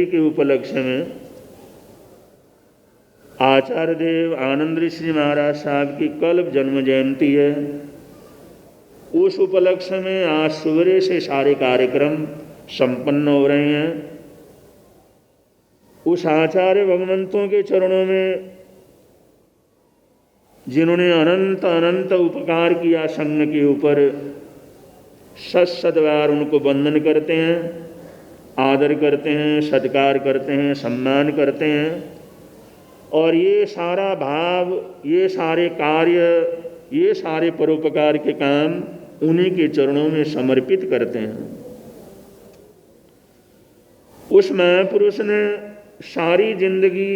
जयंती के उपलक्ष्य में आचार्य देव आनंद ऋषि महाराज साहब की कल जन्म जयंती है। उस उपलक्ष्य में आज सवेरे से सारे कार्यक्रम संपन्न हो रहे हैं। उस आचार्य भगवंतों के चरणों में जिन्होंने अनंत अनंत उपकार किया संघ के ऊपर, सदबार उनको वंदन करते हैं, आदर करते हैं, सत्कार करते हैं, सम्मान करते हैं। और ये सारा भाव, ये सारे कार्य, ये सारे परोपकार के काम उन्हीं के चरणों में समर्पित करते हैं। उस महापुरुष ने सारी जिंदगी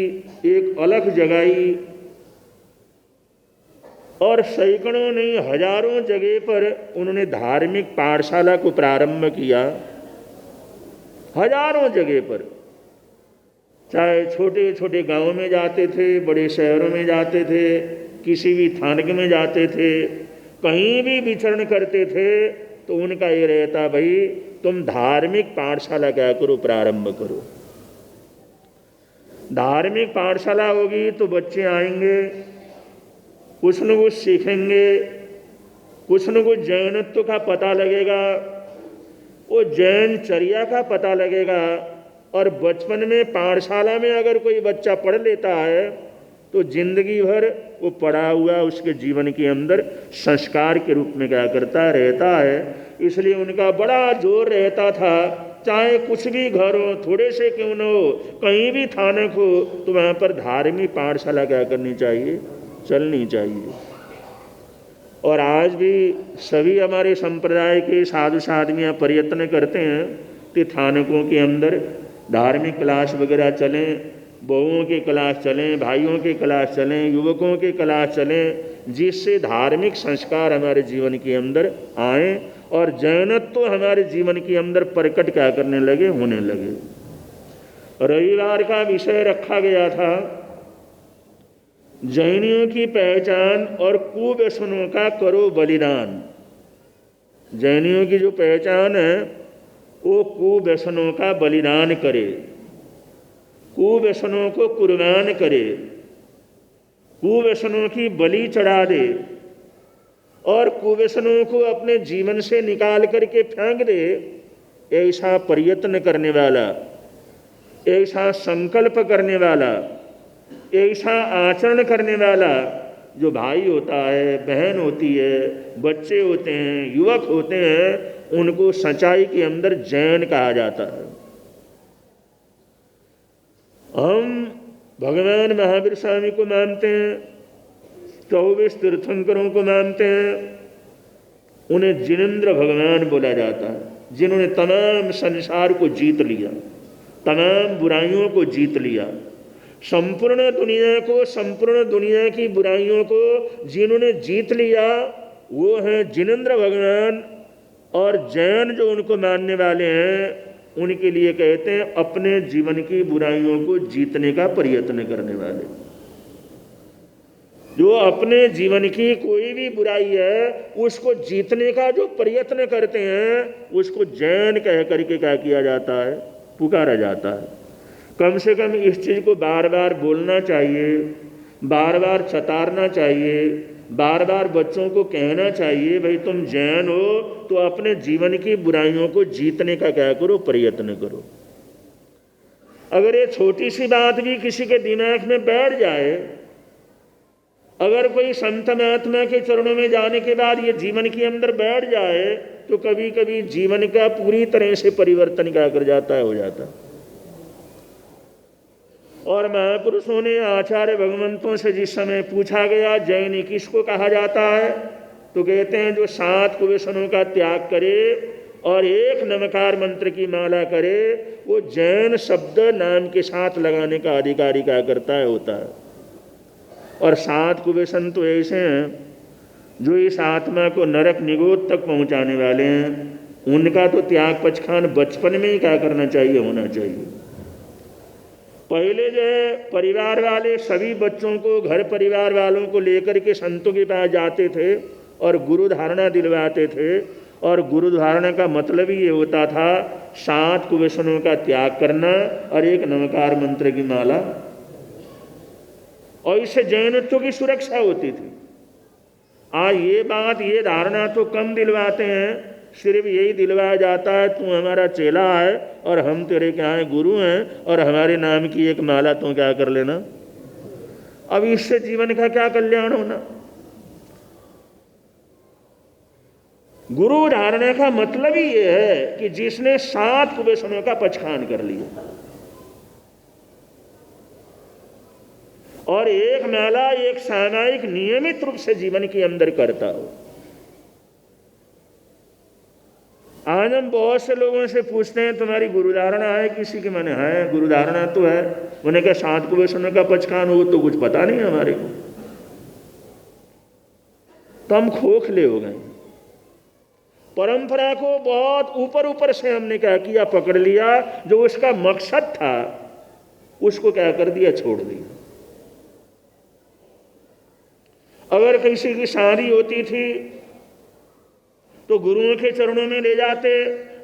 एक अलग जगाई और सैकड़ों नहीं हजारों जगह पर उन्होंने धार्मिक पाठशाला को प्रारंभ किया। हजारों जगह पर, चाहे छोटे छोटे गांव में जाते थे, बड़े शहरों में जाते थे, किसी भी थानक में जाते थे, कहीं भी विचरण करते थे तो उनका ये रहता, भाई तुम धार्मिक पाठशाला क्या करो, प्रारंभ करो। धार्मिक पाठशाला होगी तो बच्चे आएंगे, कुछ न कुछ सीखेंगे, कुछ न कुछ जैनत्व का पता लगेगा, वो जैन चर्या का पता लगेगा। और बचपन में पाठशाला में अगर कोई बच्चा पढ़ लेता है तो जिंदगी भर वो पढ़ा हुआ उसके जीवन के अंदर संस्कार के रूप में क्या करता रहता है। इसलिए उनका बड़ा जोर रहता था, चाहे कुछ भी घर हो, थोड़े से क्यों न हो, कहीं भी थानक हो, तो वहाँ पर धार्मिक पाठशाला क्या करनी चाहिए, चलनी चाहिए। और आज भी सभी हमारे संप्रदाय के साधु साधवियाँ प्रयत्न करते हैं कि थानकों के अंदर धार्मिक क्लास वगैरह चलें, बहुओं के क्लास चलें, भाइयों के क्लास चलें, युवकों के क्लास चलें, जिससे धार्मिक संस्कार हमारे जीवन के अंदर आए और जैनत्व हमारे जीवन के अंदर प्रकट क्या करने लगे, होने लगे। रविवार का विषय रखा गया था जैनियों की पहचान और कुव्यसनों का करो बलिदान। जैनियों की जो पहचान है वो कुव्यसनों का बलिदान करे, कुव्यसनों को कुर्बान करे, कुव्यसनों की बलि चढ़ा दे और कुव्यसनों को अपने जीवन से निकाल करके फेंक दे। ऐसा प्रयत्न करने वाला, ऐसा संकल्प करने वाला, ऐसा आचरण करने वाला जो भाई होता है, बहन होती है, बच्चे होते हैं, युवक होते हैं, उनको सच्चाई के अंदर जैन कहा जाता है। हम भगवान महावीर स्वामी को मानते हैं, 24 तीर्थंकरों को मानते हैं, उन्हें जिनेंद्र भगवान बोला जाता है, जिन्होंने तमाम संसार को जीत लिया, तमाम बुराइयों को जीत लिया, संपूर्ण दुनिया को, संपूर्ण दुनिया की बुराइयों को जिन्होंने जीत लिया वो हैं जिनेंद्र भगवान। और जैन जो उनको मानने वाले हैं उनके लिए कहते हैं अपने जीवन की बुराइयों को जीतने का प्रयत्न करने वाले। जो अपने जीवन की कोई भी बुराई है उसको जीतने का जो प्रयत्न करते हैं उसको जैन कह करके क्या किया जाता है, पुकारा जाता है। कम से कम इस चीज़ को बार बार बोलना चाहिए, बार बार चतारना चाहिए, बार बार बच्चों को कहना चाहिए, भाई तुम जैन हो तो अपने जीवन की बुराइयों को जीतने का क्या करो, प्रयत्न करो। अगर ये छोटी सी बात भी किसी के दिमाग में बैठ जाए, अगर कोई संत महात्मा के चरणों में जाने के बाद ये जीवन के अंदर बैठ जाए तो कभी कभी जीवन का पूरी तरह से परिवर्तन क्या कर जाता है, हो जाता है। और महापुरुषों ने आचार्य भगवंतों से जिस समय पूछा गया जैनी किसको कहा जाता है, तो कहते हैं जो 7 कुव्यसनों का त्याग करे और एक नमकार मंत्र की माला करे वो जैन शब्द नाम के साथ लगाने का अधिकारी क्या करता है, होता है। और 7 कुव्यसन तो ऐसे हैं जो इस आत्मा को नरक निगोद तक पहुंचाने वाले हैं, उनका तो त्याग पचखान बचपन में ही क्या करना चाहिए, होना चाहिए। पहले जो है परिवार वाले सभी बच्चों को, घर परिवार वालों को लेकर के संतों के पास जाते थे और गुरु धारणा दिलवाते थे। और गुरु धारणा का मतलब ही ये होता था 7 कुव्यसनों का त्याग करना और एक नमकार मंत्र की माला, और इससे जैनत्व की सुरक्षा होती थी। आज ये बात, ये धारणा तो कम दिलवाते हैं, सिर्फ यही दिलवाया जाता है तू हमारा चेला है और हम तेरे क्या हैं, गुरु हैं, और हमारे नाम की एक माला तू क्या कर लेना। अब इससे जीवन का क्या कल्याण होना। गुरु धारणा का मतलब ही ये है कि जिसने 7 कुव्यसनों का पचखान कर लिया और एक माला एक सामायिक नियमित रूप से जीवन के अंदर करता हो। आज हम बहुत से लोगों से पूछते हैं तुम्हारी गुरु धारणा है किसी के, माने है गुरु धारणा तो है, उन्हें क्या 7 कुव्यसनों का पचखान हो तो कुछ पता नहीं हमारे को, तो हम खोखले हो गए। परंपरा को बहुत ऊपर ऊपर से हमने क्या किया, पकड़ लिया, जो उसका मकसद था उसको क्या कर दिया, छोड़ दिया। अगर किसी की शादी होती थी तो गुरुओं के चरणों में ले जाते,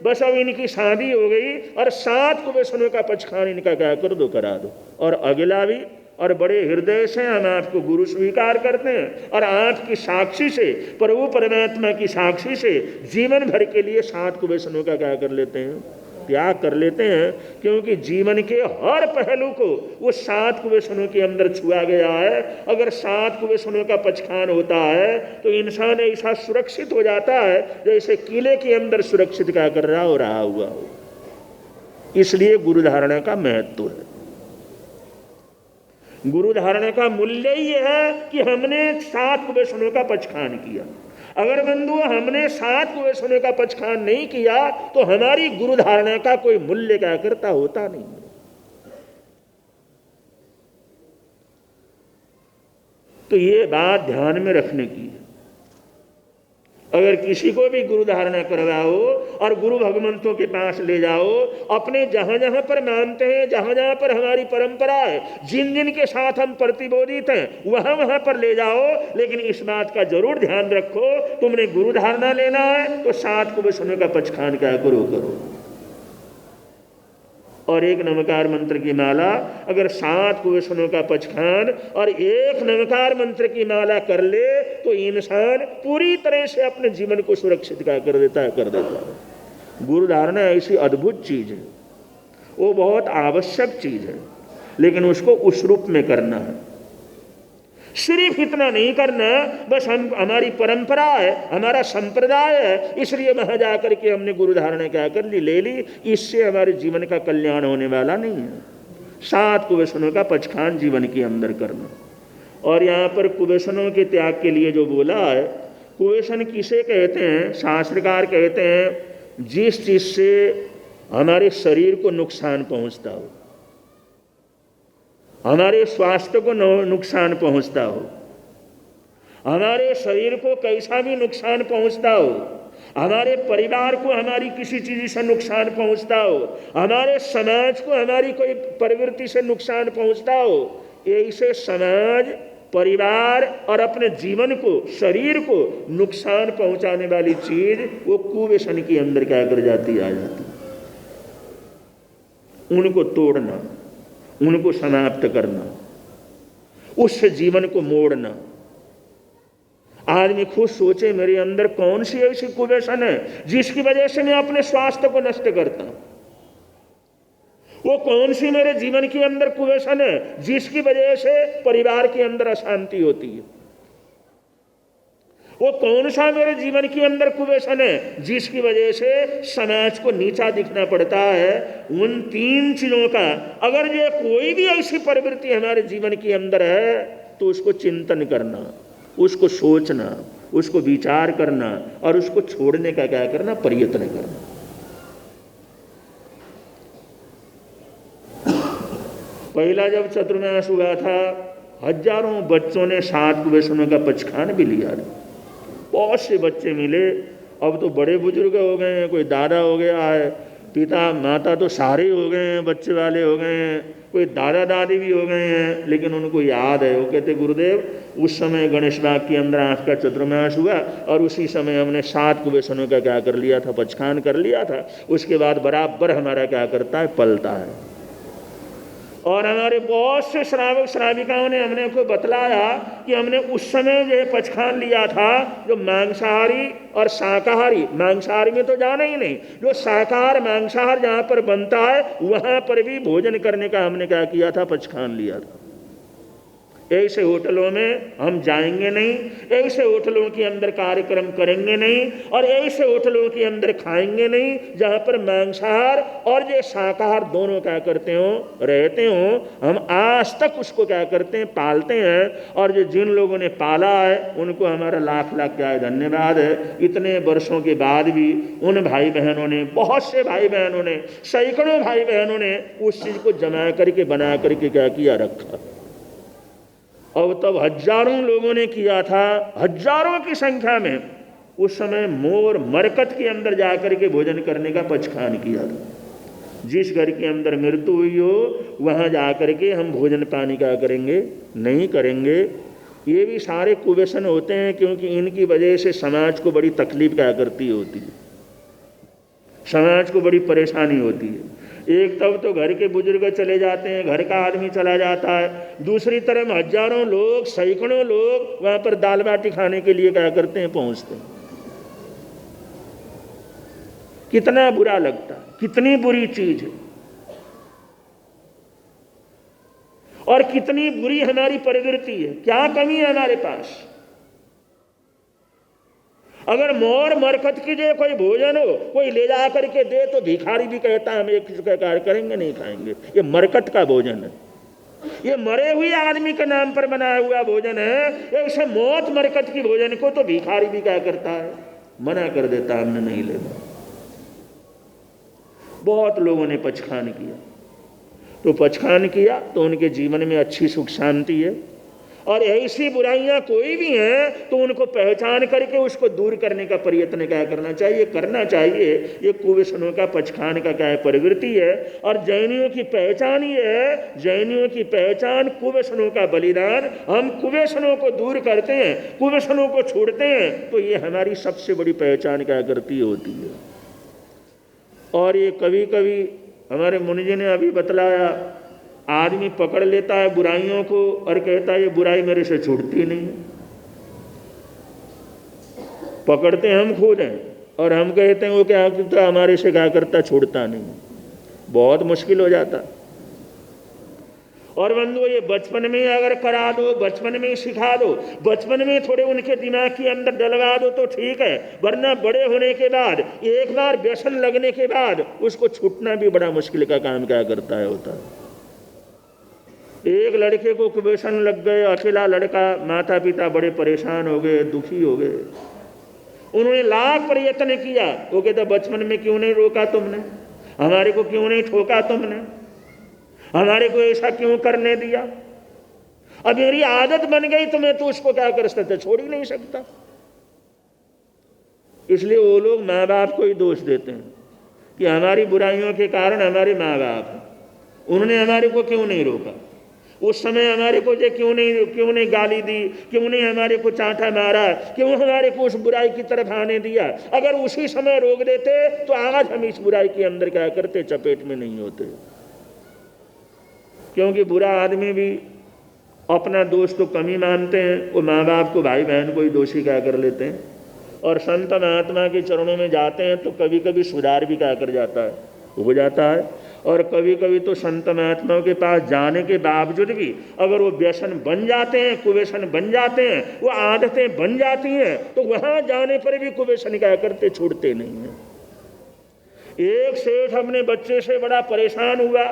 बस अब इनकी शादी हो गई और 7 कुव्यसनों का पचखान इनका क्या कर दो, करा दो, और अगला भी, और बड़े हृदय से हम आपको गुरु स्वीकार करते हैं और आपकी साक्षी से, प्रभु परमात्मा की साक्षी से जीवन भर के लिए 7 कुव्यसनों का क्या कर लेते हैं, त्याग कर लेते हैं। क्योंकि जीवन के हर पहलू को वो 7 कुव्यसनों के अंदर छुआ गया है। अगर 7 कुव्यसनों का पचखान होता है तो इंसान ऐसा सुरक्षित हो जाता है जैसे किले के अंदर सुरक्षित क्या कर रहा हुआ हो। इसलिए गुरु धारणा का महत्व है। गुरु धारणा का मूल्य ही है कि हमने 7 कुव्यसनों का पचखान किया। अगर बंधु हमने 7 कुव्यसनों का पचखान नहीं किया तो हमारी गुरु धारणा का कोई मूल्य क्या करता, होता नहीं। तो ये बात ध्यान में रखने की है। अगर किसी को भी गुरु धारणा करवाओ और गुरु भगवंतों के पास ले जाओ, अपने जहां जहां पर मानते हैं, जहां जहां पर हमारी परंपरा है, जिन जिन के साथ हम प्रतिबोधित हैं, वहां वहां पर ले जाओ। लेकिन इस बात का जरूर ध्यान रखो, तुमने गुरु धारणा लेना है तो 7 कुव्यसनों का पचखान क्या करो और एक नमकार मंत्र की माला। अगर 7 कुव्यसनों का पचखान और एक नमकार मंत्र की माला कर ले तो इंसान पूरी तरह से अपने जीवन को सुरक्षित कर देता है। गुरु धारणा ऐसी अद्भुत चीज है, वो बहुत आवश्यक चीज है, लेकिन उसको उस रूप में करना है। सिर्फ इतना नहीं करना बस हमारी परंपरा है, हमारा संप्रदाय है, इसलिए वहां जाकर के हमने गुरु धारणा क्या कर ली, ले ली। इससे हमारे जीवन का कल्याण होने वाला नहीं है। 7 कुव्यसनों का पचखान जीवन के अंदर करना। और यहाँ पर कुव्यसनों के त्याग के लिए जो बोला है, कुव्यसन किसे कहते हैं, शास्त्रकार कहते हैं जिस चीज से हमारे शरीर को नुकसान पहुंचता हो, हमारे स्वास्थ्य को नुकसान पहुंचता हो, हमारे शरीर को कैसा भी नुकसान पहुंचता हो, हमारे परिवार को हमारी किसी चीज से नुकसान पहुंचता हो, हमारे समाज को हमारी कोई प्रवृत्ति से नुकसान पहुंचता हो, ऐसे समाज, परिवार और अपने जीवन को, शरीर को नुकसान पहुंचाने वाली चीज वो कुव्यसन के अंदर क्या कर जाती, आ जाती। उनको तोड़ना, उनको समाप्त करना, उस जीवन को मोड़ना। आदमी खुद सोचे मेरे अंदर कौन सी ऐसी कुव्यसन है जिसकी वजह से मैं अपने स्वास्थ्य को नष्ट करता हूं, वो कौन सी मेरे जीवन के अंदर कुव्यसन है जिसकी वजह से परिवार के अंदर अशांति होती है, वो कौन सा मेरे जीवन के अंदर कुव्यसन है जिसकी वजह से समाज को नीचा दिखना पड़ता है। उन 3 चीजों का अगर ये कोई भी ऐसी प्रवृत्ति हमारे जीवन के अंदर है तो उसको चिंतन करना, उसको सोचना, उसको विचार करना और उसको छोड़ने का क्या करना, प्रयत्न करना। पहला जब चतुर्मास हुआ था, हजारों बच्चों ने 7 कुव्यसनों का पचखान भी लिया। बहुत से बच्चे मिले, अब तो बड़े बुजुर्ग हो गए हैं, कोई दादा हो गया है, पिता माता तो सारे हो गए हैं, बच्चे वाले हो गए हैं, कोई दादा दादी भी हो गए हैं, लेकिन उनको याद है। वो कहते गुरुदेव उस समय गणेश बाग के अंदर आँख का चतुर्मास हुआ और उसी समय हमने 7 कुबेशनों का क्या कर लिया था, पचखान कर लिया था। उसके बाद बराबर हमारा क्या करता है, पलता है। और हमारे बहुत से श्रावक श्राविकाओं ने हमने को बतलाया कि हमने उस समय जो पचखान लिया था, जो मांसाहारी और शाकाहारी, मांसाहारी में तो जाना ही नहीं, जो शाकाहार मांसाहार जहाँ पर बनता है वहाँ पर भी भोजन करने का हमने क्या किया था, पचखान लिया था। ऐसे होटलों में हम जाएंगे नहीं, ऐसे होटलों के अंदर कार्यक्रम करेंगे नहीं, और ऐसे होटलों के अंदर खाएंगे नहीं जहाँ पर मांसाहार और जो शाकाहार दोनों क्या करते हो, रहते हो। हम आज तक उसको क्या करते हैं, पालते हैं। और जो जिन लोगों ने पाला है उनको हमारा लाख लाख क्या धन्यवाद है। इतने वर्षों के बाद भी उन भाई बहनों ने, बहुत से भाई बहनों ने, सैकड़ों भाई बहनों ने उस चीज़ को जमा करके बना करके क्या किया, रखा। और तब हजारों लोगों ने किया था, हजारों की संख्या में उस समय मोर मरकत के अंदर जाकर के भोजन करने का पचखान किया था। जिस घर के अंदर मृत्यु हुई हो वहाँ जाकर के हम भोजन पानी क्या करेंगे, नहीं करेंगे। ये भी सारे कुव्यसन होते हैं, क्योंकि इनकी वजह से समाज को बड़ी तकलीफ क्या करती होती है, समाज को बड़ी परेशानी होती है। एक तब तो घर के बुजुर्ग चले जाते हैं, घर का आदमी चला जाता है, दूसरी तरफ हजारों लोग, सैकड़ों लोग वहां पर दाल बाटी खाने के लिए क्या करते हैं, पहुंचते हैं। कितना बुरा लगता है, कितनी बुरी चीज है, और कितनी बुरी हमारी प्रवृत्ति है। क्या कमी है हमारे पास? अगर मोर मरकत की जो कोई भोजन हो, कोई ले जा करके दे तो भिखारी भी कहता है हम एक कार्य करेंगे, नहीं खाएंगे। ये मरकत का भोजन है, ये मरे हुए आदमी के नाम पर बनाया हुआ भोजन है। ऐसे मौत मरकत की भोजन को तो भिखारी भी क्या करता है, मना कर देता, हमने नहीं लेना। बहुत लोगों ने पचखान किया, तो पचखान किया तो उनके जीवन में अच्छी सुख शांति है। और ऐसी बुराइयां कोई भी हैं तो उनको पहचान करके उसको दूर करने का प्रयत्न क्या करना चाहिए, करना चाहिए। ये कुव्यसनों का पचखान का क्या है, प्रवृत्ति है। और जैनियों की पहचान ये है, जैनियों की पहचान कुव्यसनों का बलिदान। हम कुव्यसनों को दूर करते हैं, कुव्यसनों को छोड़ते हैं, तो ये हमारी सबसे बड़ी पहचान क्या करती होती है। और ये कभी कभी हमारे मुनि जी ने अभी बतलाया, आदमी पकड़ लेता है बुराइयों को और कहता है ये बुराई मेरे से छूटती नहीं। पकड़ते हम खुद हैं और हम कहते हैं वो क्या करता, हमारे से क्या करता, छोड़ता नहीं। बहुत मुश्किल हो जाता। और बंधु ये बचपन में अगर करा दो, बचपन में सिखा दो, बचपन में थोड़े उनके दिमाग के अंदर डलवा दो तो ठीक है, वरना बड़े होने के बाद, एक बार व्यसन लगने के बाद उसको छूटना भी बड़ा मुश्किल का काम क्या करता है, होता है। एक लड़के को कुव्यसन लग गए, अकेला लड़का, माता पिता बड़े परेशान हो गए, दुखी हो गए। उन्होंने लाख प्रयत्न किया, वो कहता बचपन में क्यों नहीं रोका तुमने, हमारे को क्यों नहीं ठोका तुमने, हमारे को ऐसा क्यों करने दिया। अब मेरी आदत बन गई तो मैं तो उसको क्या कर सकता, छोड़ ही नहीं सकता। इसलिए वो लोग माँ बाप को ही दोष देते हैं कि हमारी बुराइयों के कारण हमारे माँ बाप हैं, उन्होंने हमारे को क्यों नहीं रोका, उस समय हमारे को जो क्यों नहीं गाली दी, क्यों नहीं हमारे को चांटा मारा, क्यों हमारे को उस बुराई की तरफ आने दिया। अगर उसी समय रोक देते तो आज हम इस बुराई के अंदर क्या करते, चपेट में नहीं होते। क्योंकि बुरा आदमी भी अपना दोष तो कम ही मानते हैं, वो माँ बाप को, भाई बहन को ही दोषी क्या कर लेते हैं। और संत महात्मा के चरणों में जाते हैं तो कभी कभी सुधार भी क्या कर जाता है, हो जाता है। और कभी कभी तो संत महात्माओं के पास जाने के बावजूद भी अगर वो व्यसन बन जाते हैं, कुव्यसन बन जाते हैं, वो आदतें बन जाती हैं, तो वहाँ जाने पर भी कुव्यसन क्या करते, छोड़ते नहीं हैं। एक सेठ अपने बच्चे से बड़ा परेशान हुआ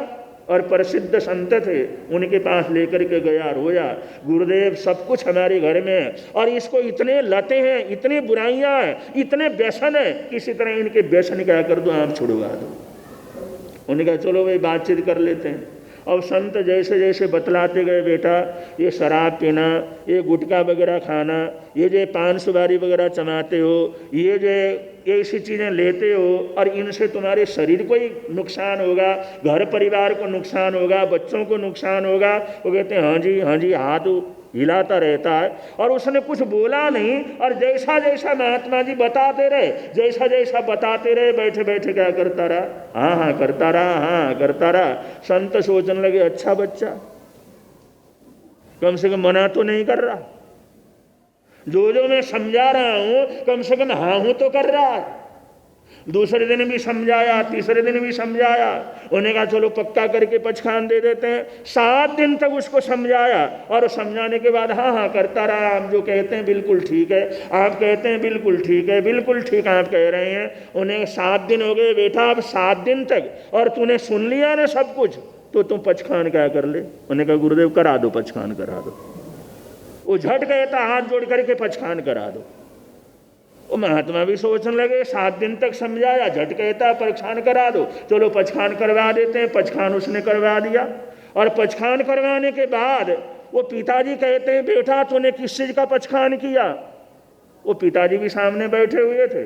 और प्रसिद्ध संत थे, उनके पास लेकर के गया, रोया, गुरुदेव सब कुछ हमारे घर में है और इसको इतने लते हैं, इतनी बुराइयां हैं, इतने व्यसन है, किसी तरह इनके व्यसन क्या कर दो, आप छुड़वा दो। उन्होंने कहा चलो भाई बातचीत कर लेते हैं। अब संत जैसे जैसे बतलाते गए, बेटा ये शराब पीना, ये गुटखा वगैरह खाना, ये जो पान सुपारी वगैरह चमाते हो, ये जो ये ऐसी चीज़ें लेते हो और इनसे तुम्हारे शरीर को ही नुकसान होगा, घर परिवार को नुकसान होगा, बच्चों को नुकसान होगा। वो कहते हैं हाँ जी, हाथ हिलाता रहता है और उसने कुछ बोला नहीं। और जैसा जैसा महात्मा जी बताते रहे, जैसा जैसा बताते रहे, बैठे बैठे क्या करता रहा, हाँ करता रहा, हाँ करता रहा। संत सोचने लगे अच्छा बच्चा, कम से कम मना तो नहीं कर रहा, जो मैं समझा रहा हूं कम से कम हाँ हूं तो कर रहा है। दूसरे दिन भी समझाया, तीसरे दिन भी समझाया, उन्हें कहा चलो पक्का करके पचखान दे देते हैं। 7 दिन तक उसको समझाया और समझाने के बाद हाँ करता रहा। आप जो कहते हैं बिल्कुल ठीक है, आप कहते हैं बिल्कुल ठीक है, बिल्कुल ठीक आप कह रहे हैं। उन्हें 7 दिन हो गए, बेटा अब 7 दिन तक और तूने सुन लिया ना सब कुछ, तो तुम पचखान क्या कर ले। उन्हें कहा गुरुदेव करा दो, पचखान करा दो। वो झट कहता हाथ जोड़ करके पचखान करा दो। वो महात्मा भी सोचने लगे, 7 दिन तक समझाया, झट कहता पचखान करा दो, चलो पचखान करवा देते हैं। पचखान उसने करवा दिया और पचखान करवाने के बाद वो पिताजी कहते हैं बेटा तूने किस चीज का पचखान किया। वो पिताजी भी सामने बैठे हुए थे।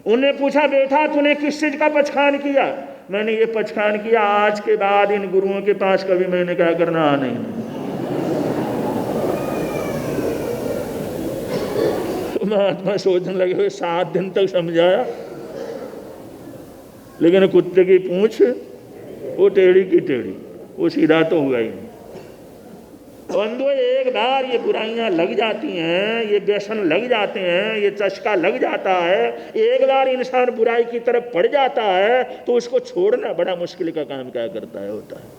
उन्हें पूछा बेटा तूने किस चीज का पचखान किया। मैंने ये पचखान किया, आज के बाद इन गुरुओं के पास कभी मैंने क्या करना आना ही नहीं। महात्मा सोचने लगे 7 दिन तक समझाया, लेकिन कुत्ते की पूंछ वो टेढ़ी की टेढ़ी, वो सीधा तो हुआ ही नहीं। बंधुओं एक बार ये बुराइयां लग जाती हैं, ये व्यसन लग जाते हैं, ये चस्का लग जाता है, एक बार इंसान बुराई की तरफ पड़ जाता है तो उसको छोड़ना बड़ा मुश्किल का काम क्या करता है होता है।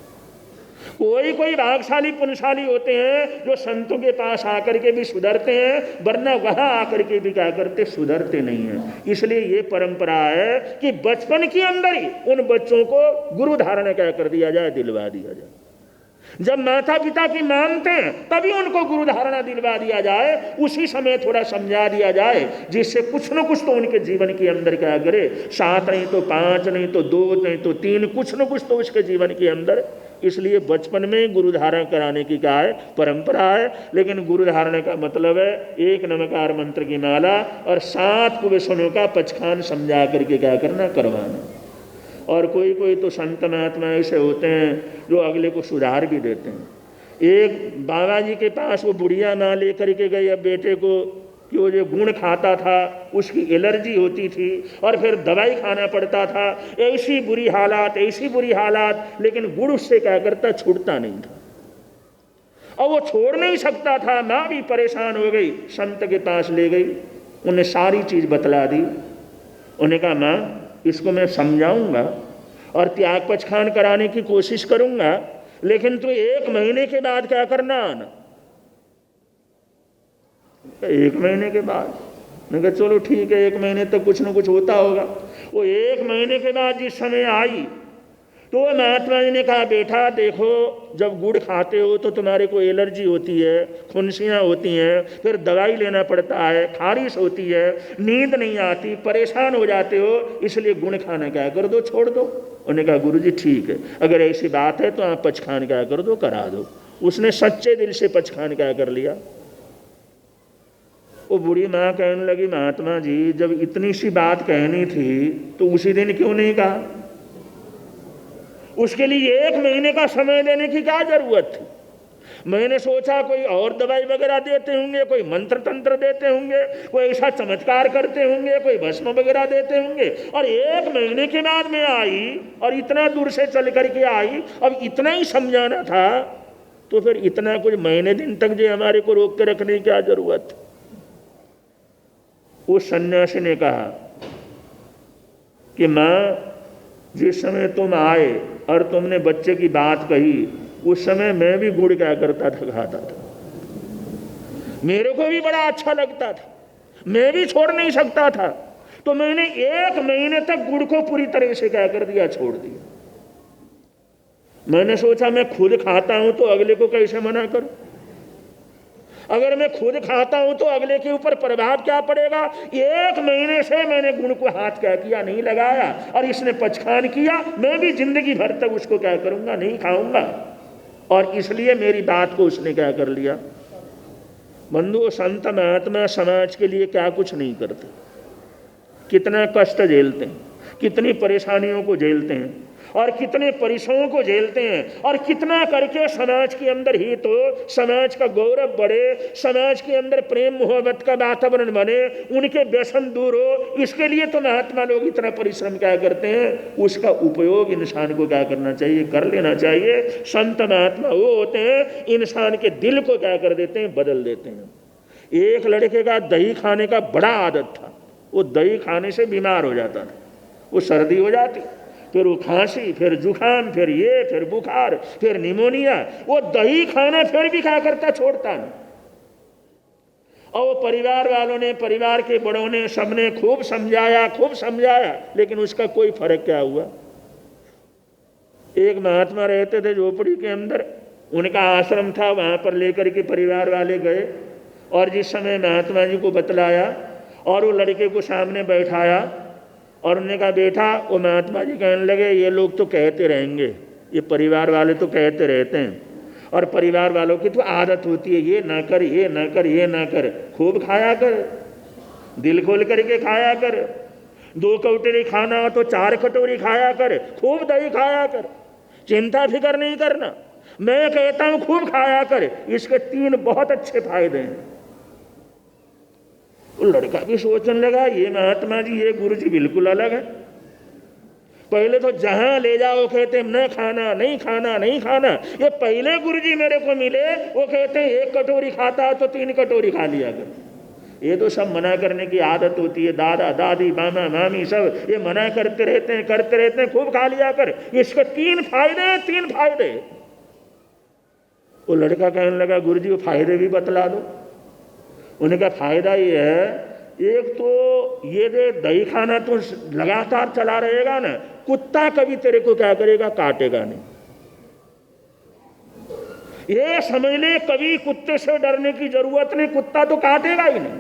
कोई भागशाली पुण्यशाली होते हैं जो संतों के पास आकर के भी सुधरते हैं, वरना वहां आकर के भी क्या करते, सुधरते नहीं हैं। इसलिए ये परंपरा है कि बचपन के अंदर ही उन बच्चों को गुरु धारण क्या कर दिया जाए, दिलवा दिया जाए। जब माता पिता की मानते हैं तभी उनको गुरु धारणा दिलवा दिया जाए, उसी समय थोड़ा समझा दिया जाए, जिससे कुछ न कुछ तो उनके जीवन के अंदर क्या करे, 7 नहीं तो 5 नहीं तो 2 नहीं तो 3, कुछ न कुछ तो उसके जीवन के अंदर। इसलिए बचपन में गुरु धारण कराने की क्या है, परंपरा है। लेकिन गुरु धारण का मतलब है 1 नमकार मंत्र की माला और 7 कुवसनों का पचखान समझा करके क्या करना, करवाना। और कोई तो संत महात्मा ऐसे होते हैं जो अगले को सुधार भी देते हैं। एक बाबा जी के पास वो बुढ़िया माँ लेकर के गई अब बेटे को, कि वो जो गुण खाता था उसकी एलर्जी होती थी और फिर दवाई खाना पड़ता था। ऐसी बुरी हालात, लेकिन गुड़ उससे क्या करता, छूटता नहीं था और वो छोड़ नहीं सकता था। माँ भी परेशान हो गई, संत के पास ले गई, उन्हें सारी चीज़ बतला दी। उन्हें कहा माँ इसको मैं समझाऊंगा और त्याग पचखान कराने की कोशिश करूंगा, लेकिन तू 1 महीने के बाद क्या करना आना। 1 महीने के बाद मैं कहा चलो ठीक है, 1 महीने तक कुछ ना कुछ होता होगा। वो 1 महीने के बाद जिस समय आई तो महात्मा जी ने कहा बेटा देखो, जब गुड़ खाते हो तो तुम्हारे को एलर्जी होती है, खुनसियाँ होती हैं, फिर दवाई लेना पड़ता है, खारिश होती है, नींद नहीं आती, परेशान हो जाते हो, इसलिए गुड़ खाना क्या कर दो, छोड़ दो। उन्होंने कहा गुरुजी ठीक है, अगर ऐसी बात है तो आप पचखान क्या कर दो, करा दो। उसने सच्चे दिल से पचखान क्या कर लिया। वो बूढ़ी माँ कहने लगी महात्मा जी जब इतनी सी बात कहनी थी तो उसी दिन क्यों नहीं कहा, उसके लिए 1 महीने का समय देने की क्या जरूरत थी। मैंने सोचा कोई और दवाई वगैरह देते होंगे, कोई मंत्र तंत्र देते होंगे, कोई ऐसा चमत्कार करते होंगे, कोई भस्म वगैरह देते होंगे, और 1 महीने के बाद में आई और इतना दूर से चल करके आई, अब इतना ही समझाना था तो फिर इतना कुछ महीने दिन तक जो हमारे को रोक के रखने की क्या जरूरत थी। उस सन्यासी ने कहा कि माँ जिस समय तुम आए और तुमने बच्चे की बात कही उस समय मैं भी गुड़ क्या करता था, खाता था, मेरे को भी बड़ा अच्छा लगता था, मैं भी छोड़ नहीं सकता था, तो मैंने 1 महीने तक गुड़ को पूरी तरह से क्या कर दिया, छोड़ दिया। मैंने सोचा मैं खुद खाता हूं तो अगले को कैसे मना करूं, अगर मैं खुद खाता हूं तो अगले के ऊपर प्रभाव क्या पड़ेगा। 1 महीने से मैंने गुण को हाथ क्या किया, नहीं लगाया, और इसने पचखान किया, मैं भी जिंदगी भर तक उसको क्या करूंगा, नहीं खाऊंगा, और इसलिए मेरी बात को उसने क्या कर लिया। बंधुओं संत महात्मा समाज के लिए क्या कुछ नहीं करते, कितना कष्ट झेलते हैं, कितनी परेशानियों को झेलते हैं और कितने परिश्रमों को झेलते हैं, और कितना करके समाज के अंदर ही तो समाज का गौरव बढ़े, समाज के अंदर प्रेम मोहब्बत का वातावरण बने, उनके व्यसन दूर हो। इसके लिए तो महात्मा लोग इतना परिश्रम क्या करते हैं। उसका उपयोग इंसान को क्या करना चाहिए, कर लेना चाहिए। संत महात्मा वो होते हैं इंसान के दिल को क्या कर देते हैं, बदल देते हैं। एक लड़के का दही खाने का बड़ा आदत था, वो दही खाने से बीमार हो जाता था, वो सर्दी हो जाती, फिर वो खांसी, फिर जुकाम, फिर ये, फिर बुखार, फिर निमोनिया। वो दही खाना फिर भी क्या करता, छोड़ता नहीं। और वो परिवार वालों ने, परिवार के बड़ों ने, सबने खूब समझाया, लेकिन उसका कोई फर्क क्या हुआ। एक महात्मा रहते थे झोपड़ी के अंदर, उनका आश्रम था, वहां पर लेकर के परिवार वाले गए, और जिस समय महात्मा जी को बतलाया और वो लड़के को सामने बैठाया और उन्होंने कहा बेटा, वो महात्मा जी कहने लगे ये लोग तो कहते रहेंगे, ये परिवार वाले तो कहते रहते हैं, और परिवार वालों की तो आदत होती है, ये ना कर, ये ना कर, ये ना कर। खूब खाया कर, दिल खोल करके खाया कर, 2 कटोरी खाना हो तो 4 कटोरी खाया कर, खूब दही खाया कर, चिंता फिक्र नहीं करना। मैं कहता हूं खूब खाया कर, इसके 3 बहुत अच्छे फायदे हैं। वो लड़का भी सोचने लगा ये महात्मा जी, ये गुरु जी बिल्कुल अलग है। पहले तो जहां ले जाओ कहते न खाना, नहीं खाना, नहीं खाना। ये पहले गुरु जी मेरे को मिले, वो कहते हैं 1 कटोरी खाता है तो 3 कटोरी खा लिया कर। ये तो सब मना करने की आदत होती है, दादा दादी मामा मामी सब ये मना करते रहते हैं, खूब खा लिया कर, इसके 3 फायदे। वो लड़का कहने लगा गुरु जी वो फायदे भी बतला दो। उनका फायदा ये है, एक तो ये दही खाना तो लगातार चला रहेगा ना, कुत्ता कभी तेरे को क्या करेगा, काटेगा नहीं। ये समझ ले कभी कुत्ते से डरने की जरूरत नहीं, कुत्ता तो काटेगा ही नहीं।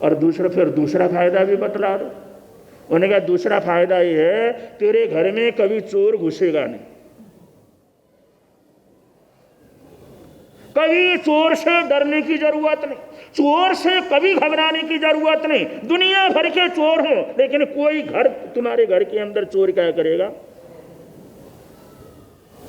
और दूसरा फायदा भी बतला दो। उन्होंने कहा दूसरा फायदा ये है, तेरे घर में कभी चोर घुसेगा नहीं, कभी चोर से डरने की जरूरत नहीं, चोर से कभी घबराने की जरूरत नहीं। दुनिया भर के चोर हो, लेकिन कोई घर, तुम्हारे घर के अंदर चोर क्या करेगा।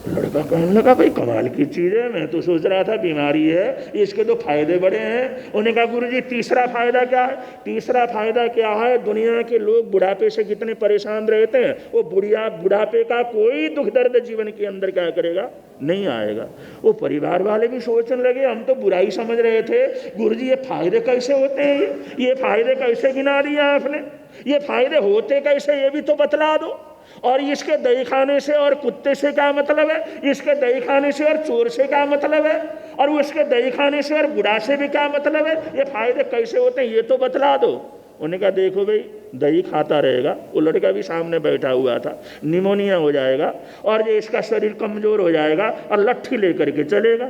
लड़का कहने लगा भाई कमाल की चीज है, मैं तो सोच रहा था बीमारी है, इसके तो फायदे बड़े हैं। उन्होंने कहा गुरुजी तीसरा फायदा क्या है। तीसरा फायदा क्या है, दुनिया के लोग बुढ़ापे से कितने परेशान रहते हैं, वो बुढ़ापे का कोई दुख दर्द जीवन के अंदर क्या करेगा, नहीं आएगा। वो परिवार वाले भी सोचने लगे, हम तो बुराई समझ रहे थे, गुरुजी ये फायदे कैसे होते हैं, ये फायदे कैसे गिना दिया आपने, ये फायदे होते कैसे, ये भी तो बतला दो। और इसके दही खाने से और कुत्ते से क्या मतलब है, इसके दही खाने से और चोर से क्या मतलब है, और उसके दही खाने से और बुढ़ा से भी क्या मतलब है, ये फायदे कैसे होते हैं ये तो बतला दो। उन्होंने कहा देखो भाई दही खाता रहेगा, वो लड़का भी सामने बैठा हुआ था, निमोनिया हो जाएगा और ये इसका शरीर कमजोर हो जाएगा और लट्ठी लेकर के चलेगा।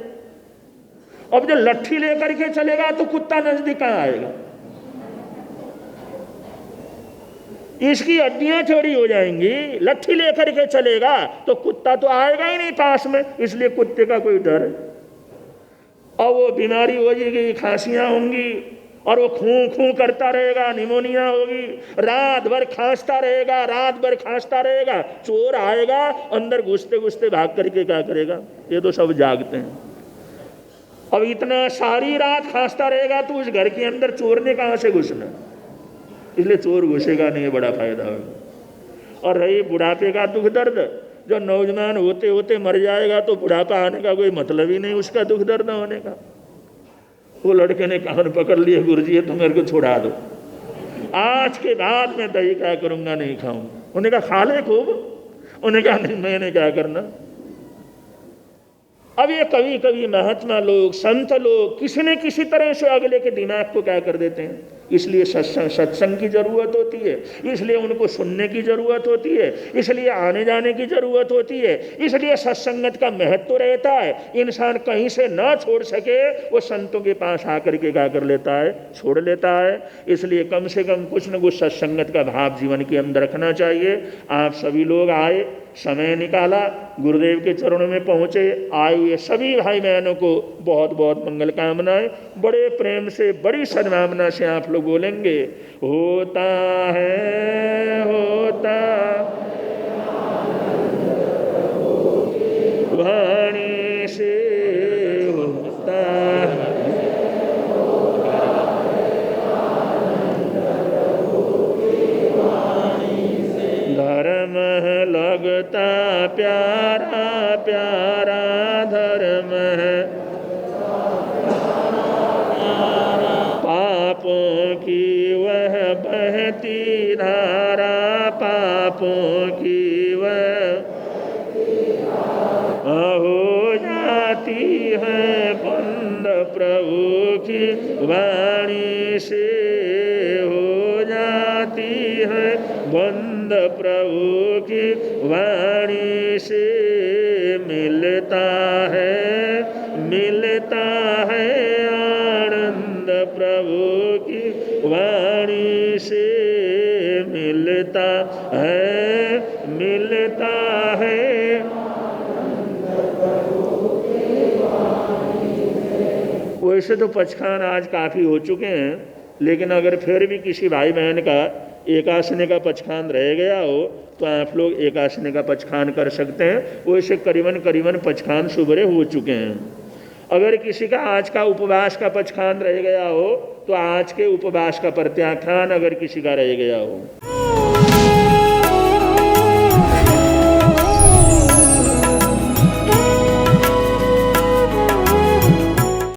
अब जब लट्ठी लेकर के चलेगा तो कुत्ता नजदीक कहाँ आएगा, इसकी हड्डियां चौड़ी हो जाएंगी। लट्ठी लेकर के चलेगा तो कुत्ता तो आएगा ही नहीं पास में, इसलिए कुत्ते का कोई डर है। और वो बीमारी हो जाएगी, खांसियां होंगी और वो खूं करता रहेगा, निमोनिया होगी, रात भर खांसता रहेगा। चोर आएगा, अंदर घुसते घुसते भाग करके क्या करेगा, ये तो सब जागते हैं। अब इतना सारी रात खांसता रहेगा तो उस घर के अंदर चोर ने कहां से घुसना, इसलिए चोर घुसेगा नहीं, बड़ा फायदा होगा। और रही बुढ़ापे का दुख दर्द, जो नौजवान होते होते मर जाएगा तो बुढ़ापा आने का कोई मतलब ही नहीं उसका दुख दर्द होने का। वो लड़के ने कान पकड़ लिए, गुरुजी तुम मेरे को छोड़ा दो, आज के बाद मैं दही क्या करूंगा, नहीं खाऊंगा। उन्हें कहा खा ले खूब, उन्हें कहा नहीं मैंने क्या करना। अब ये कभी कभी महात्मा लोग, संत लोग किसी न किसी तरह से अगले के दिमाग को क्या कर देते हैं, इसलिए सत्संग की ज़रूरत होती है, इसलिए उनको सुनने की ज़रूरत होती है, इसलिए आने जाने की ज़रूरत होती है, इसलिए सत्संगत का महत्व रहता है। इंसान कहीं से ना छोड़ सके वो संतों के पास आकर के क्या कर लेता है, छोड़ लेता है। इसलिए कम से कम कुछ न कुछ सत्संगत का भाव जीवन के अंदर रखना चाहिए। आप सभी लोग आए, समय निकाला, गुरुदेव के चरणों में पहुँचे, आए हुए सभी भाई बहनों को बहुत बहुत मंगल कामनाएं। बड़े प्रेम से, बड़ी सद्भावना से आप लोग बोलेंगे, होता है होता वाणी से होता है। धर्म लगता प्यारा प्यारा धर्म है, पापों की वह बहती धारा, पापों की वह हो जाती है बंद प्रभु की वाणी से, हो जाती है बंद प्रभु की वाणी से। मिलता है आनंद प्रभु की वाणी से, मिलता है वैसे तो पचखान आज काफ़ी हो चुके हैं, लेकिन अगर फिर भी किसी भाई बहन का एकासने का पचखान रह गया हो तो आप लोग एकासने का पचखान कर सकते हैं। वैसे करीबन पचखान सुबह हो चुके हैं। अगर किसी का आज का उपवास का पचखान रह गया हो तो आज के उपवास का प्रत्याख्यान अगर किसी का रह गया हो।